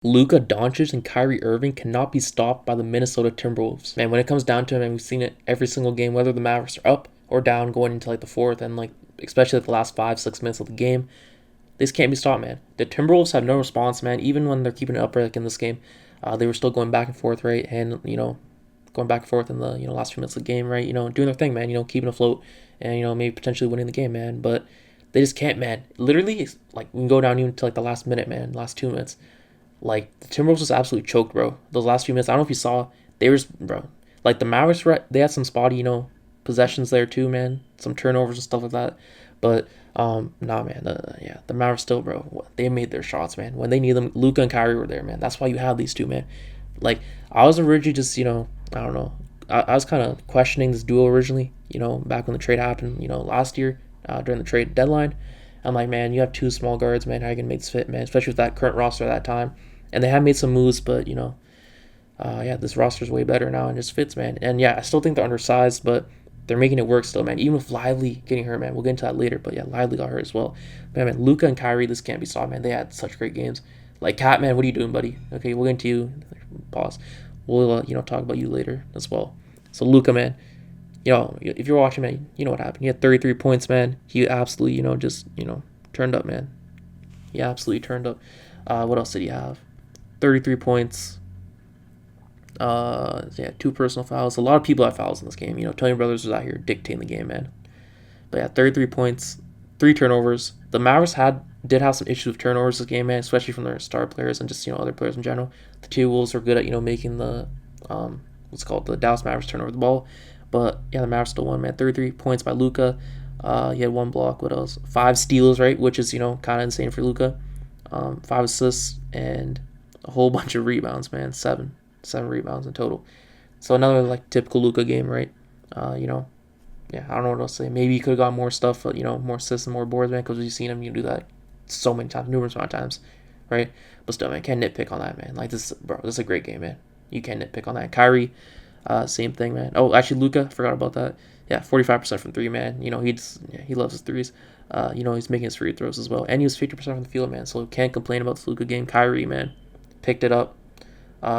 Luka, Doncic, and Kyrie Irving cannot be stopped by the Minnesota Timberwolves. Man, when it comes down to it, man, we've seen it every single game, whether the Mavericks are up or down going into like the fourth and like especially like the last 5, 6 minutes of the game. They just can't be stopped, man. The Timberwolves have no response, man. Even when they're keeping it up like in this game, they were still going back and forth, right? And going back and forth in the last few minutes of the game, right? Doing their thing, man. Keeping afloat and maybe potentially winning the game, man. But they just can't, man. Literally, like we can go down even to like the last minute, man. Last 2 minutes. Like the Timberwolves just absolutely choked, bro. Those last few minutes, I don't know if you saw, they was, bro. Like the Mavericks, they had some spotty, possessions there too, man. Some turnovers and stuff like that. But nah, man. The Mavericks still, bro. They made their shots, man. When they need them, Luka and Kyrie were there, man. That's why you have these two, man. Like I was originally just, I don't know. I was kind of questioning this duo originally, back when the trade happened, last year during the trade deadline. I'm like, man, you have two small guards, man. How are you gonna make this fit, man? Especially with that current roster at that time. And they have made some moves, but yeah, this roster's way better now and just fits, man. And yeah, I still think they're undersized, but they're making it work still, man. Even with Lively getting hurt, man. We'll get into that later, but yeah, Lively got hurt as well. Man, Luka and Kyrie, this can't be stopped, man. They had such great games. Like Cat, man, what are you doing, buddy? Okay, we'll get into you. Pause. We'll talk about you later as well. So Luka, man, if you're watching, man, you know what happened. He had 33 points, man. He absolutely, just turned up, man. He absolutely turned up. What else did he have? 33 points. Yeah, 2 personal fouls. A lot of people have fouls in this game. Tony Brothers was out here dictating the game, man. But yeah, 33 points, 3 turnovers. The Mavericks did have some issues with turnovers this game, man, especially from their star players and just other players in general. The T-Wolves are good at making the the Dallas Mavericks turn over the ball. But yeah, the Mavericks still won, man. 33 points by Luka. He had 1 block. What else? 5 steals, right? Which is kind of insane for Luka. 5 assists and a whole bunch of rebounds, man. Seven rebounds in total. So another like typical Luka game, right? Yeah, I don't know what else to say. Maybe he could have got more stuff, but more assists and more boards, man. Because we've seen him do that so many times, numerous amount of times, right? But still, man, can't nitpick on that, man. Like this, bro, this is a great game, man. You can't nitpick on that. Kyrie, same thing, man. Oh, actually, Luka, forgot about that. Yeah, 45% from three, man. He loves his threes. He's making his free throws as well, and he was 50% from the field, man. So can't complain about the Luka game. Kyrie, man, picked it up.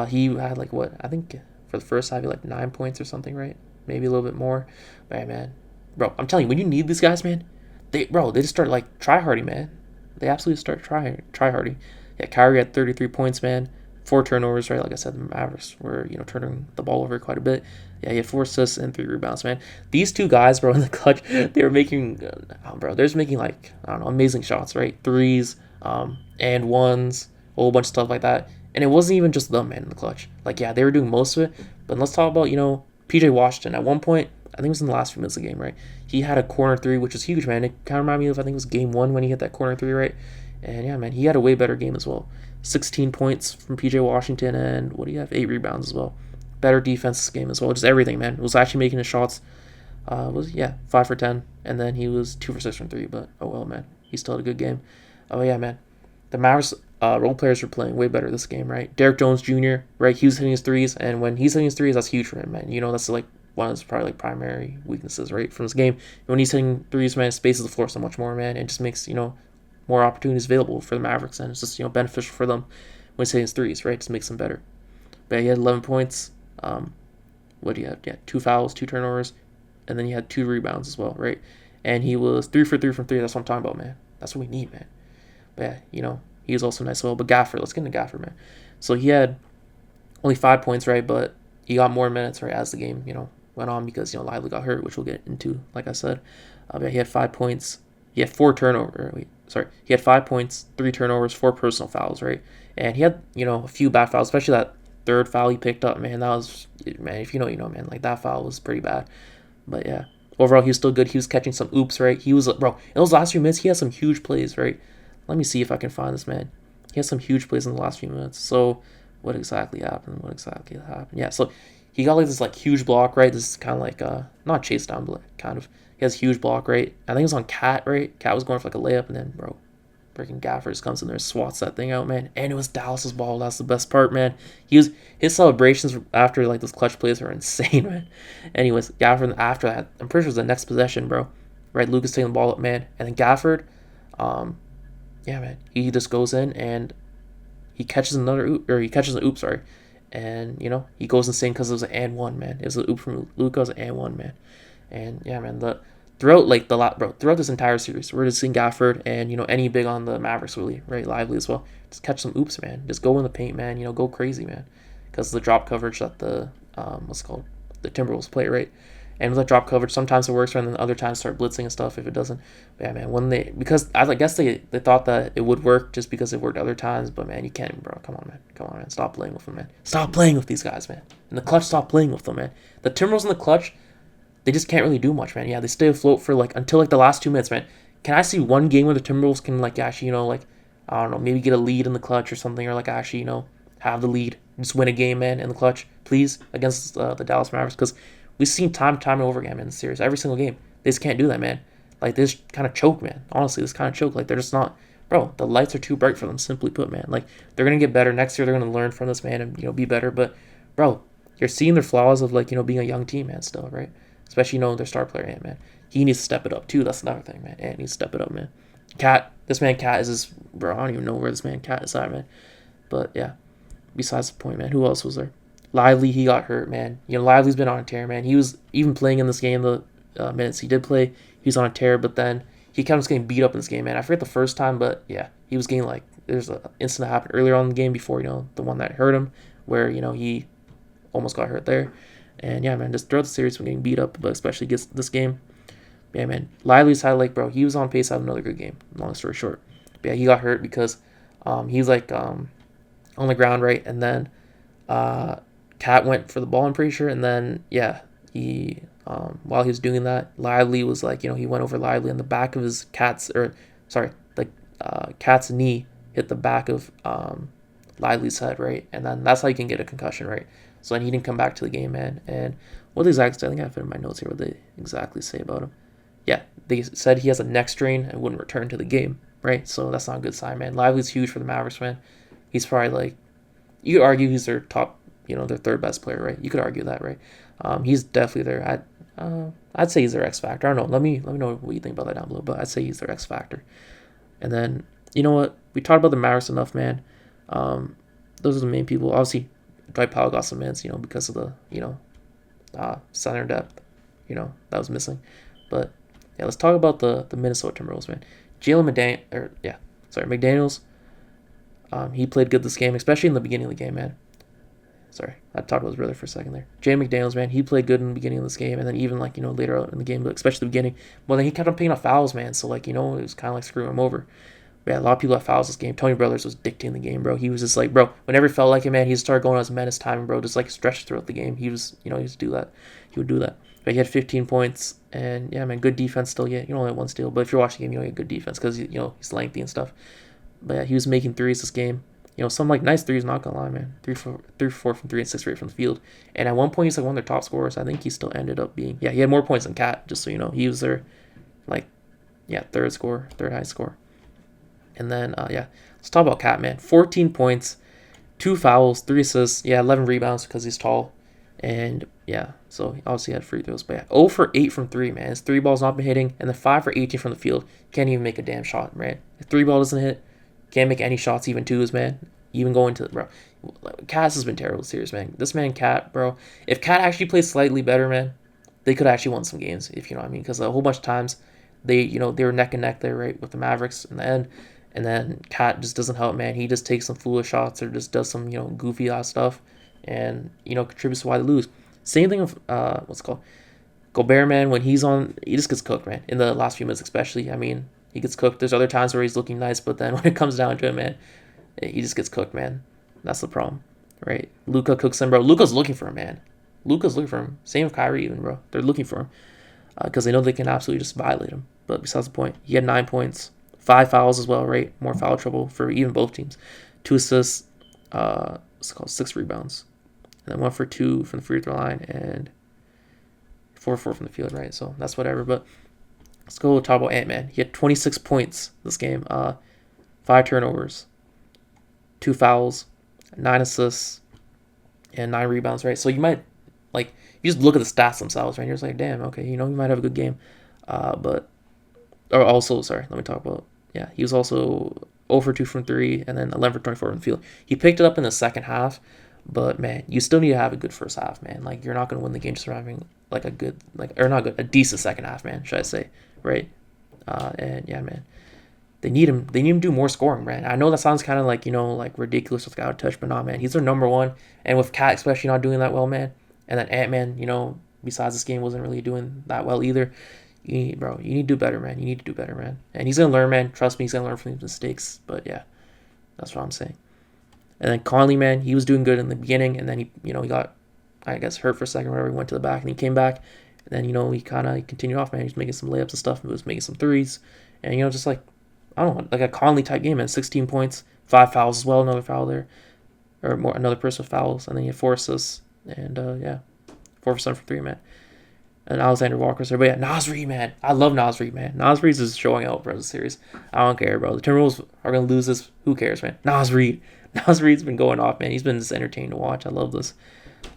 He had like what I think for the first half, he had like 9 points or something, right? Maybe a little bit more. But man, bro, I'm telling you, when you need these guys, man, they just start like try harding, man. They absolutely start try harding. Yeah, Kyrie had 33 points, man. 4 turnovers, right? Like I said, the Mavericks were turning the ball over quite a bit. Yeah, he had 4 assists and 3 rebounds, man. These two guys, bro, in the clutch, they were making, they're just making like I don't know, amazing shots, right? Threes, and ones, a whole bunch of stuff like that. And it wasn't even just them, man, in the clutch. Like, yeah, they were doing most of it. But let's talk about PJ Washington. At one point, I think it was in the last few minutes of the game, right? He had a corner three, which was huge, man. It kind of reminded me of, I think it was game one when he hit that corner three, right? And yeah, man, he had a way better game as well. 16 points from PJ Washington, and what do you have? 8 rebounds as well. Better defense this game as well. Just everything, man. Was actually making his shots. 5 for 10, and then he was 2 for 6 from three. But oh well, man, he still had a good game. Oh yeah, man. The Mavericks role players were playing way better this game, right? Derrick Jones Jr., right? He was hitting his threes, and when he's hitting his threes, that's huge for him, man. That's like one of his probably like primary weaknesses, right, from this game. When he's hitting threes, man, it spaces the floor so much more, man. It just makes more opportunities available for the Mavericks, and it's just beneficial for them when he's hitting his threes, right? Just makes them better. But yeah, he had 11 points. What do you have? Yeah, 2 fouls, 2 turnovers, and then he had 2 rebounds as well, right? And he was 3 for 3 from three. That's what I'm talking about, man. That's what we need, man. But yeah, he was also nice as well. But Gafford, let's get into Gafford, man. So he had only 5 points, right? But he got more minutes, right, as the game, went on because, Lively got hurt, which we'll get into, like I said. But he had 5 points. He had 4 turnovers. He had 5 points, 3 turnovers, 4 personal fouls, right? And he had, a few bad fouls, especially that third foul he picked up, man. That was, man, if you know, man. Like, that foul was pretty bad. But yeah, overall, he was still good. He was catching some oops, right? He was, bro, in those last few minutes, he had some huge plays, right? Let me see if I can find this, man. He has some huge plays in the last few minutes. So, what exactly happened? Yeah, so he got like this like huge block, right? This is kind of like not chase down, but kind of. He has a huge block, right? I think it was on Cat, right? Cat was going for like a layup, and then bro, freaking Gafford comes in there, swats that thing out, man. And it was Dallas's ball. That's the best part, man. His celebrations after like those clutch plays are insane, man. Anyways, Gafford after that, I'm pretty sure it was the next possession, bro. Right, Lucas taking the ball up, man, and then Gafford, yeah, man, he just goes in and he catches another oop, or he catches an oop, sorry, and he goes insane because it was an and one, man. It was an oop from Luka, it was an and one, man. And yeah, man, throughout this entire series, we're just seeing Gafford and any big on the Mavericks really, right, lively as well. Just catch some oops, man. Just go in the paint, man. Go crazy, man. Because the drop coverage that the the Timberwolves play, right. And with that drop coverage, sometimes it works, and then other times start blitzing and stuff if it doesn't. But yeah, man, because I guess they thought that it would work just because it worked other times, but man, you can't, bro. Come on, man. Stop playing with them, man. Stop playing with these guys, man. In the clutch, stop playing with them, man. The Timberwolves in the clutch, they just can't really do much, man. Yeah, they stay afloat for until the last 2 minutes, man. Can I see one game where the Timberwolves can actually, I don't know, maybe get a lead in the clutch or something, or actually, have the lead, just win a game, man, in the clutch, please, against the Dallas Mavericks, because we've seen time and over again in the series, every single game. They just can't do that, man. They just kind of choke, man. Honestly, this kind of choke. They're just not, bro. The lights are too bright for them. Simply put, man. They're gonna get better next year. They're gonna learn from this, man, and be better. But, bro, you're seeing their flaws of being a young team, man. Still, right? Especially their star player, Ant, man. He needs to step it up too. That's another thing, man. Ant needs to step it up, man. This man Cat is his, bro. I don't even know where this man Cat is at, man. But yeah, besides the point, man. Who else was there? Lively, he got hurt, man. Lively's been on a tear, man. He was even playing in this game the minutes he did play. He was on a tear, but then he kept getting beat up in this game, man. I forget the first time, but yeah, he was getting there's an incident that happened earlier on in the game before the one that hurt him, where he almost got hurt there. And yeah, man, just throughout the series, we're getting beat up, but especially against this game. Yeah, man, Lively's had bro, he was on pace to have another good game. Long story short, but yeah, he got hurt because he was on the ground, right, and then Cat went for the ball, I'm pretty sure, and then yeah, he while he was doing that, Lively was he went over Lively, and the back of his Cat's knee hit the back of Lively's head, right, and then that's how you can get a concussion, right. So then he didn't come back to the game, man. And what exactly, I think I have it in my notes here, what they exactly say about him. Yeah, they said he has a neck strain and wouldn't return to the game, right? So that's not a good sign, man. Lively's huge for the Mavericks, man. He's probably you could argue he's their top, their third best player, right? You could argue that, right? He's definitely there. I'd say he's their X factor. I don't know. Let me know what you think about that down below. But I'd say he's their X factor. And then you know what? We talked about the Mavericks enough, man. Those are the main people. Obviously, Dwight Powell got some minutes, because of the center depth, that was missing. But yeah, let's talk about the Minnesota Timberwolves, man. McDaniels. He played good this game, especially in the beginning of the game, man. Sorry, I talked about his brother for a second there. Jaden McDaniels, man, he played good in the beginning of this game, and then even later out in the game, but especially the beginning. Well, then he kept on picking up fouls, man. So it was kind of screwing him over. But yeah, a lot of people have fouls this game. Tony Brothers was dictating the game, bro. He was just bro, whenever it felt like it, man, he'd start going on his menace timing, bro, just stretch throughout the game. He was, he used to do that. He would do that. But he had 15 points, and yeah, man, good defense still. Yeah, only had one steal, but if you're watching the game, you get good defense because he's lengthy and stuff. But yeah, he was making threes this game. Some nice threes, not gonna lie, man. 3 for 4 from 3 and 6 for 8 from the field. And at one point, he's one of their top scorers. I think he still ended up being, he had more points than Cat, just so you know. He was their, third highest scorer. And then, let's talk about Cat, man. 14 points, 2 fouls, 3 assists, 11 rebounds because he's tall. And, yeah, so he obviously had free throws. But, yeah, 0 for 8 from 3, man. His 3 balls not been hitting. And then 5 for 18 from the field. Can't even make a damn shot, man. If 3 ball doesn't hit, can't make any shots, even 2s, man. Even going to, bro. Cat has been terrible series, man. This man, Cat, bro. If Cat actually plays slightly better, man, they could actually won some games, if you know what I mean. Because a whole bunch of times, they were neck and neck there, right, with the Mavericks in the end. And then Cat just doesn't help, man. He just takes some foolish shots or just does some, goofy ass stuff and, contributes to why they lose. Same thing with, Gobert, man. When he's on, he just gets cooked, man. In the last few minutes, especially. I mean, he gets cooked. There's other times where he's looking nice, but then when it comes down to it, man, he just gets cooked, man. That's the problem, right? Luka cooks him, bro. Luka's looking for him, man. Luka's looking for him. Same with Kyrie, even, bro. They're looking for him because they know they can absolutely just violate him. But besides the point, he had 9 points. 5 fouls as well, right? More foul trouble for even both teams. 2 assists, 6 rebounds. And then 1 for 2 from the free throw line and 4 for 4 from the field, right? So that's whatever. But let's go talk about Ant-Man. He had 26 points this game, 5 turnovers, 2 fouls, 9 assists, and 9 rebounds, right? So you might, you just look at the stats themselves, right? You're just damn, okay, he might have a good game. Let me talk about, he was also 0 for 2 from 3, and then 11 for 24 from the field. He picked it up in the second half, but man, you still need to have a good first half, man. Like, you're not going to win the game just having like a good, like, or not good, a decent second half, man, should I say, right? And yeah, man, they need him. They need him to do more scoring, man. I know that sounds kind of like, like ridiculous with out of touch, but nah, man, he's their number one. And with Cat especially not doing that well, man, and then Ant-Man, besides this game wasn't really doing that well either. You need to do better, man. You need to do better, man. And he's gonna learn, man. Trust me, he's gonna learn from his mistakes. But yeah, that's what I'm saying. And then Conley, man, he was doing good in the beginning, and then he got, I guess, hurt for a second. Whenever he went to the back, and he came back, and then he kind of continued off, man. He was making some layups and stuff. He was making some threes, and just like, I don't know, like a Conley type game, man. 16 points, 5 fouls as well, another foul there, or more, another person with fouls, and then he had 4 assists, and 4 for 7 for 3, man. And Alexander Walker's there. But yeah, Naz Reid, man. I love Naz Reid, man. Naz Reid is showing out for the series. I don't care, bro. The Timberwolves are going to lose this. Who cares, man? Naz Reid. Naz Reid's been going off, man. He's been just entertaining to watch. I love this.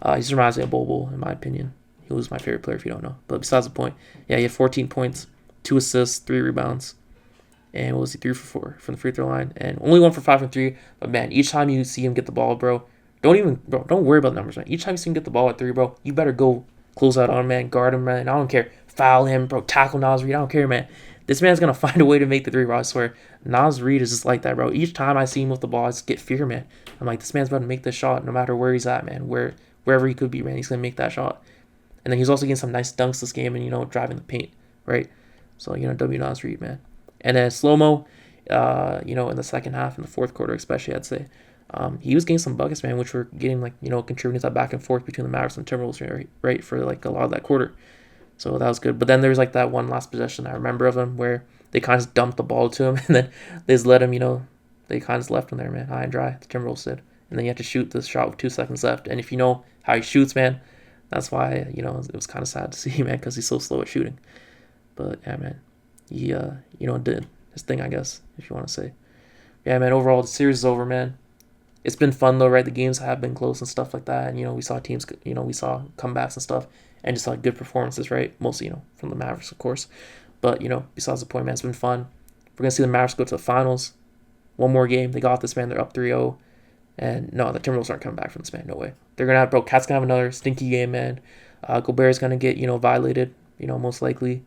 He just reminds me of Bobo, in my opinion. He was my favorite player, if you don't know. But besides the point, yeah, he had 14 points, 2 assists, 3 rebounds. And what was he, 3 for 4 from the free throw line? And only 1 for 5 from 3. But man, each time you see him get the ball, bro, don't worry about the numbers, man. Each time you see him get the ball at 3, bro, you better go close out on him, man. Guard him, man. I don't care. Foul him, bro. Tackle Naz Reid. I don't care, man. This man's going to find a way to make the 3, bro. I swear. Naz Reid is just like that, bro. Each time I see him with the ball, I just get fear, man. I'm like, this man's about to make this shot no matter where he's at, man. Wherever he could be, man. He's going to make that shot. And then he's also getting some nice dunks this game and, driving the paint, right? So, W Naz Reid, man. And then slow-mo, in the second half, in the fourth quarter especially, I'd say. He was getting some buckets, man, which were getting, contributing to that back and forth between the Mavericks and Timberwolves, right, for, a lot of that quarter. So that was good. But then there was, that one last possession I remember of him where they kind of just dumped the ball to him, and then they just let him, they kind of just left him there, man, high and dry, the Timberwolves did. And then you had to shoot this shot with 2 seconds left. And if you know how he shoots, man, that's why, it was kind of sad to see, man, because he's so slow at shooting. But, yeah, man, he, did his thing, I guess, if you want to say. Yeah, man, overall, the series is over, man. It's been fun, though, right? The games have been close and stuff like that. And, we saw teams, we saw comebacks and stuff. And just, good performances, right? Mostly, from the Mavericks, of course. But, besides the point, man, it's been fun. We're going to see the Mavericks go to the finals. One more game. They got this, man. They're up 3-0. And, no, the Timberwolves aren't coming back from this, man. No way. They're going to have, Cat's going to have another stinky game, man. Gobert's going to get, violated, most likely.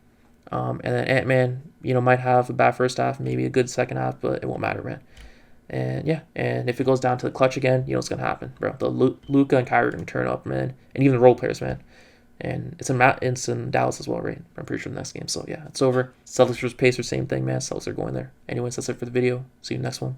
And then Ant-Man, might have a bad first half, maybe a good second half, but it won't matter, man. And yeah, and if it goes down to the clutch again, it's gonna happen, bro. The Luka and Kyrie are gonna turn up, man, and even the role players, man. And it's in Dallas as well, right? I'm pretty sure the next game. So yeah, it's over. Celtics vs Pacers, same thing, man. Celtics are going there. Anyways, that's it for the video. See you in the next one.